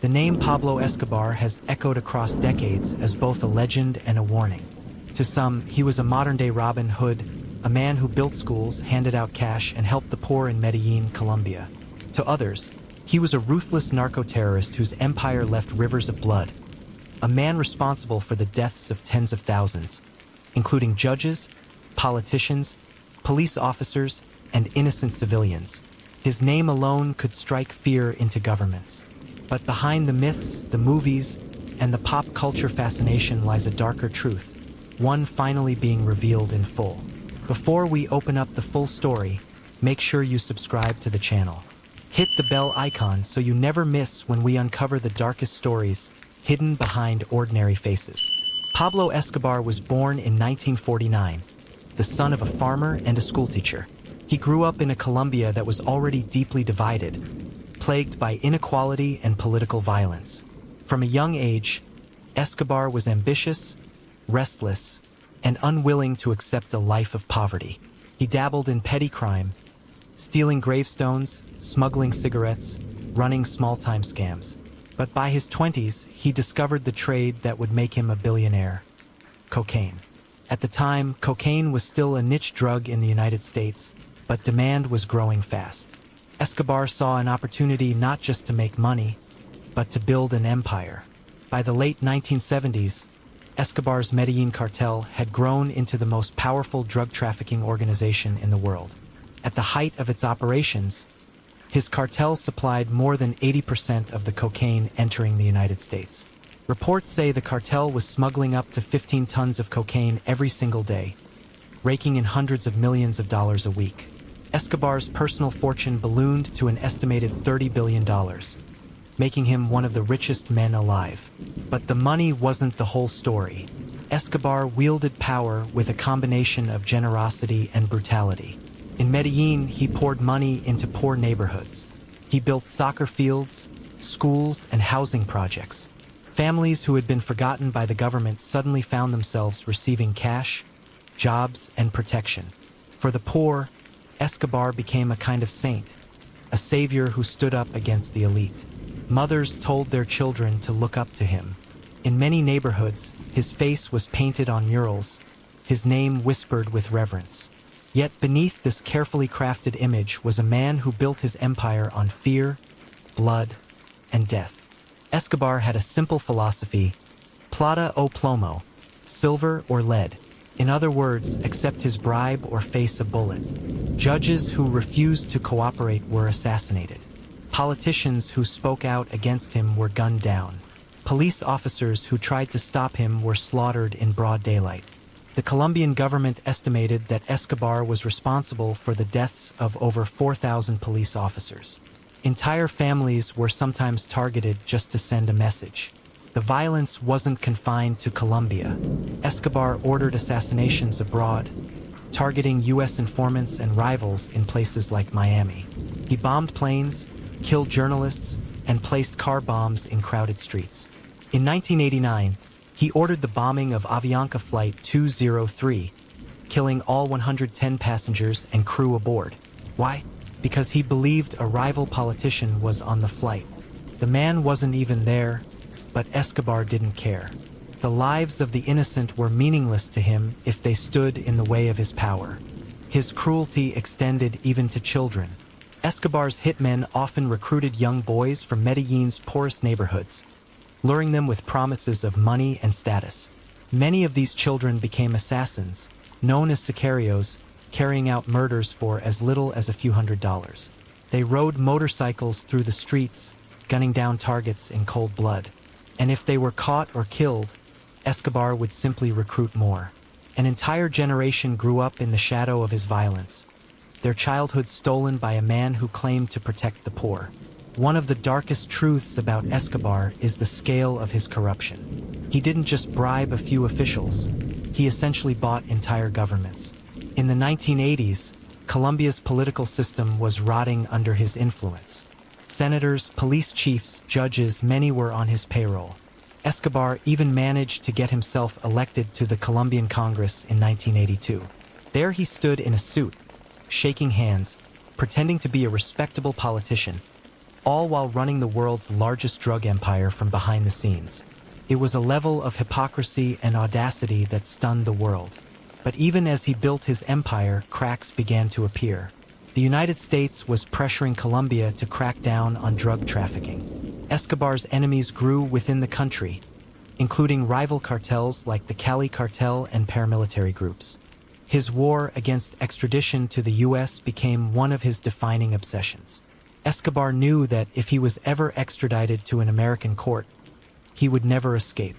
The name Pablo Escobar has echoed across decades as both a legend and a warning. To some, he was a modern-day Robin Hood, a man who built schools, handed out cash, and helped the poor in Medellín, Colombia. To others, he was a ruthless narco-terrorist whose empire left rivers of blood, a man responsible for the deaths of tens of thousands, including judges, politicians, police officers, and innocent civilians. His name alone could strike fear into governments. But behind the myths, the movies, and the pop culture fascination lies a darker truth, one finally being revealed in full. Before we open up the full story, make sure you subscribe to the channel. Hit the bell icon so you never miss when we uncover the darkest stories hidden behind ordinary faces. Pablo Escobar was born in 1949, the son of a farmer and a schoolteacher. He grew up in a Colombia that was already deeply divided, plagued by inequality and political violence. From a young age, Escobar was ambitious, restless, and unwilling to accept a life of poverty. He dabbled in petty crime, stealing gravestones, smuggling cigarettes, running small-time scams. But by his 20s, he discovered the trade that would make him a billionaire: cocaine. At the time, cocaine was still a niche drug in the United States, but demand was growing fast. Escobar saw an opportunity not just to make money, but to build an empire. By the late 1970s, Escobar's Medellín Cartel had grown into the most powerful drug trafficking organization in the world. At the height of its operations, his cartel supplied more than 80% of the cocaine entering the United States. Reports say the cartel was smuggling up to 15 tons of cocaine every single day, raking in hundreds of millions of dollars a week. Escobar's personal fortune ballooned to an estimated $30 billion, making him one of the richest men alive. But the money wasn't the whole story. Escobar wielded power with a combination of generosity and brutality. In Medellín, he poured money into poor neighborhoods. He built soccer fields, schools, and housing projects. Families who had been forgotten by the government suddenly found themselves receiving cash, jobs, and protection. For the poor, Escobar became a kind of saint, a savior who stood up against the elite. Mothers told their children to look up to him. In many neighborhoods, his face was painted on murals, his name whispered with reverence. Yet beneath this carefully crafted image was a man who built his empire on fear, blood, and death. Escobar had a simple philosophy: plata o plomo, silver or lead. In other words, accept his bribe or face a bullet. Judges who refused to cooperate were assassinated. Politicians who spoke out against him were gunned down. Police officers who tried to stop him were slaughtered in broad daylight. The Colombian government estimated that Escobar was responsible for the deaths of over 4,000 police officers. Entire families were sometimes targeted just to send a message. The violence wasn't confined to Colombia. Escobar ordered assassinations abroad, targeting U.S. informants and rivals in places like Miami. He bombed planes, killed journalists, and placed car bombs in crowded streets. In 1989, he ordered the bombing of Avianca Flight 203, killing all 110 passengers and crew aboard. Why? Because he believed a rival politician was on the flight. The man wasn't even there, but Escobar didn't care. The lives of the innocent were meaningless to him if they stood in the way of his power. His cruelty extended even to children. Escobar's hitmen often recruited young boys from Medellín's poorest neighborhoods, luring them with promises of money and status. Many of these children became assassins, known as sicarios, carrying out murders for as little as a few $100s. They rode motorcycles through the streets, gunning down targets in cold blood. And if they were caught or killed, Escobar would simply recruit more. An entire generation grew up in the shadow of his violence, their childhood stolen by a man who claimed to protect the poor. One of the darkest truths about Escobar is the scale of his corruption. He didn't just bribe a few officials, he essentially bought entire governments. In the 1980s, Colombia's political system was rotting under his influence. Senators, police chiefs, judges, many were on his payroll. Escobar even managed to get himself elected to the Colombian Congress in 1982. There he stood in a suit, shaking hands, pretending to be a respectable politician, all while running the world's largest drug empire from behind the scenes. It was a level of hypocrisy and audacity that stunned the world. But even as he built his empire, cracks began to appear. The United States was pressuring Colombia to crack down on drug trafficking. Escobar's enemies grew within the country, including rival cartels like the Cali cartel and paramilitary groups. His war against extradition to the U.S. became one of his defining obsessions. Escobar knew that if he was ever extradited to an American court, he would never escape.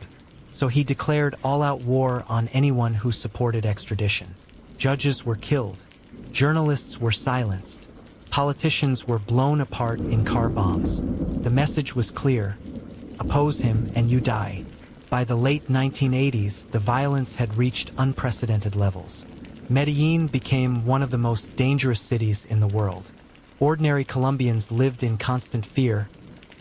So he declared all-out war on anyone who supported extradition. Judges were killed. Journalists were silenced. Politicians were blown apart in car bombs. The message was clear: oppose him and you die. By the late 1980s, the violence had reached unprecedented levels. Medellín became one of the most dangerous cities in the world. Ordinary Colombians lived in constant fear,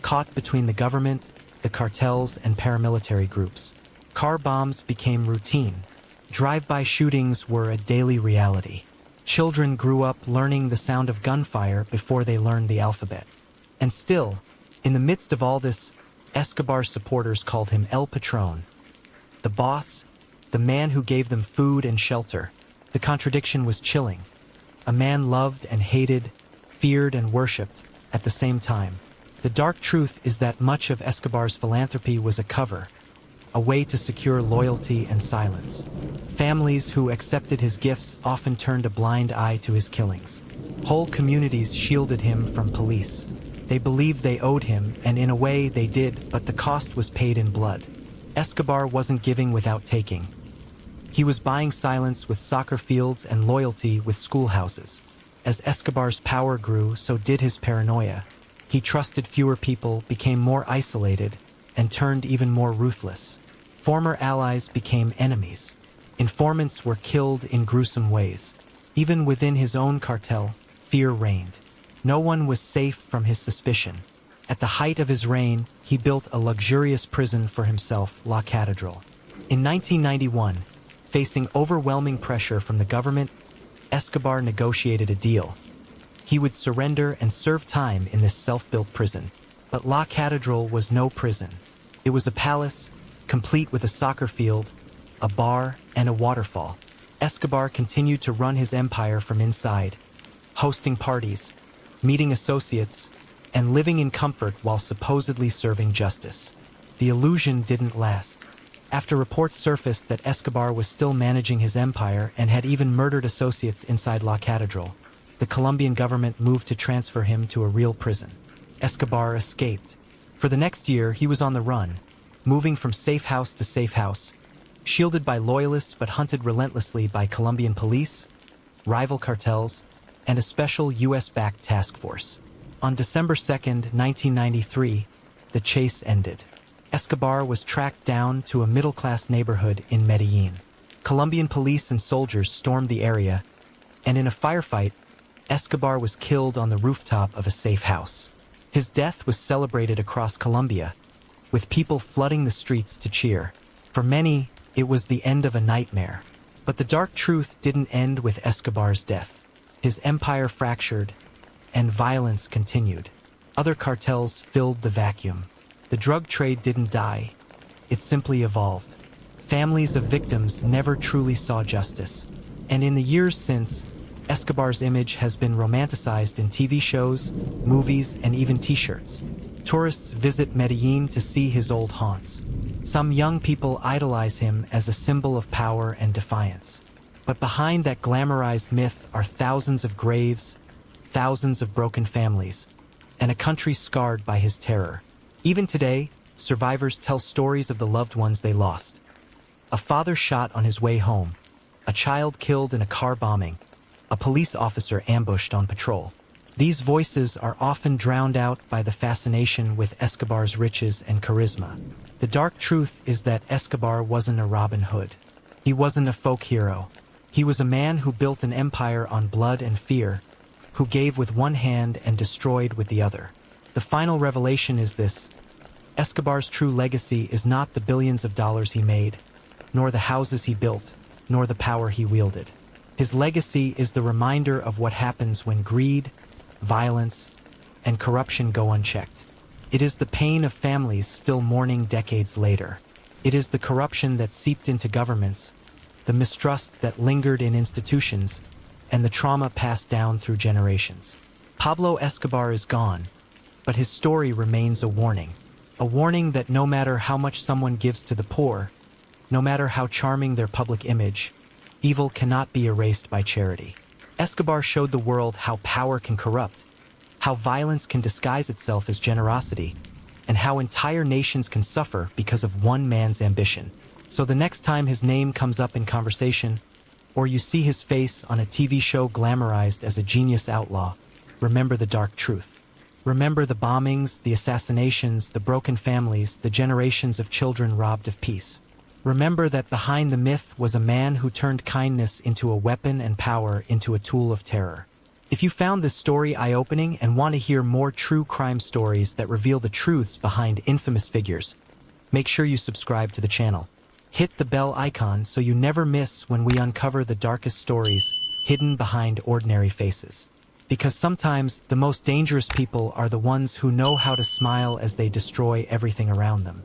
caught between the government, the cartels, and paramilitary groups. Car bombs became routine. Drive-by shootings were a daily reality. Children grew up learning the sound of gunfire before they learned the alphabet. And still, in the midst of all this, Escobar's supporters called him El Patron, the boss, the man who gave them food and shelter. The contradiction was chilling. A man loved and hated, feared and worshipped at the same time. The dark truth is that much of Escobar's philanthropy was a cover, a way to secure loyalty and silence. Families who accepted his gifts often turned a blind eye to his killings. Whole communities shielded him from police. They believed they owed him, and in a way they did, but the cost was paid in blood. Escobar wasn't giving without taking. He was buying silence with soccer fields and loyalty with schoolhouses. As Escobar's power grew, so did his paranoia. He trusted fewer people, became more isolated, and turned even more ruthless. Former allies became enemies. Informants were killed in gruesome ways. Even within his own cartel, fear reigned. No one was safe from his suspicion. At the height of his reign, he built a luxurious prison for himself, La Catedral. In 1991, facing overwhelming pressure from the government, Escobar negotiated a deal. He would surrender and serve time in this self-built prison. But La Catedral was no prison. It was a palace, complete with a soccer field, a bar, and a waterfall. Escobar continued to run his empire from inside, hosting parties, meeting associates, and living in comfort while supposedly serving justice. The illusion didn't last. After reports surfaced that Escobar was still managing his empire and had even murdered associates inside La Catedral, the Colombian government moved to transfer him to a real prison. Escobar escaped. For the next year, he was on the run, moving from safe house to safe house, shielded by loyalists but hunted relentlessly by Colombian police, rival cartels, and a special U.S.-backed task force. On December 2, 1993, the chase ended. Escobar was tracked down to a middle-class neighborhood in Medellín. Colombian police and soldiers stormed the area, and in a firefight, Escobar was killed on the rooftop of a safe house. His death was celebrated across Colombia, with people flooding the streets to cheer. For many, it was the end of a nightmare. But the dark truth didn't end with Escobar's death. His empire fractured, and violence continued. Other cartels filled the vacuum. The drug trade didn't die. It simply evolved. Families of victims never truly saw justice. And in the years since, Escobar's image has been romanticized in TV shows, movies, and even t-shirts. Tourists visit Medellín to see his old haunts. Some young people idolize him as a symbol of power and defiance. But behind that glamorized myth are thousands of graves, thousands of broken families, and a country scarred by his terror. Even today, survivors tell stories of the loved ones they lost. A father shot on his way home, a child killed in a car bombing, a police officer ambushed on patrol. These voices are often drowned out by the fascination with Escobar's riches and charisma. The dark truth is that Escobar wasn't a Robin Hood. He wasn't a folk hero. He was a man who built an empire on blood and fear, who gave with one hand and destroyed with the other. The final revelation is this: Escobar's true legacy is not the billions of dollars he made, nor the houses he built, nor the power he wielded. His legacy is the reminder of what happens when greed, violence, and corruption go unchecked. It is the pain of families still mourning decades later. It is the corruption that seeped into governments, the mistrust that lingered in institutions, and the trauma passed down through generations. Pablo Escobar is gone, but his story remains a warning. A warning that no matter how much someone gives to the poor, no matter how charming their public image, evil cannot be erased by charity. Escobar showed the world how power can corrupt, how violence can disguise itself as generosity, and how entire nations can suffer because of one man's ambition. So the next time his name comes up in conversation, or you see his face on a TV show glamorized as a genius outlaw, remember the dark truth. Remember the bombings, the assassinations, the broken families, the generations of children robbed of peace. Remember that behind the myth was a man who turned kindness into a weapon and power into a tool of terror. If you found this story eye-opening and want to hear more true crime stories that reveal the truths behind infamous figures, make sure you subscribe to the channel. Hit the bell icon so you never miss when we uncover the darkest stories hidden behind ordinary faces. Because sometimes the most dangerous people are the ones who know how to smile as they destroy everything around them.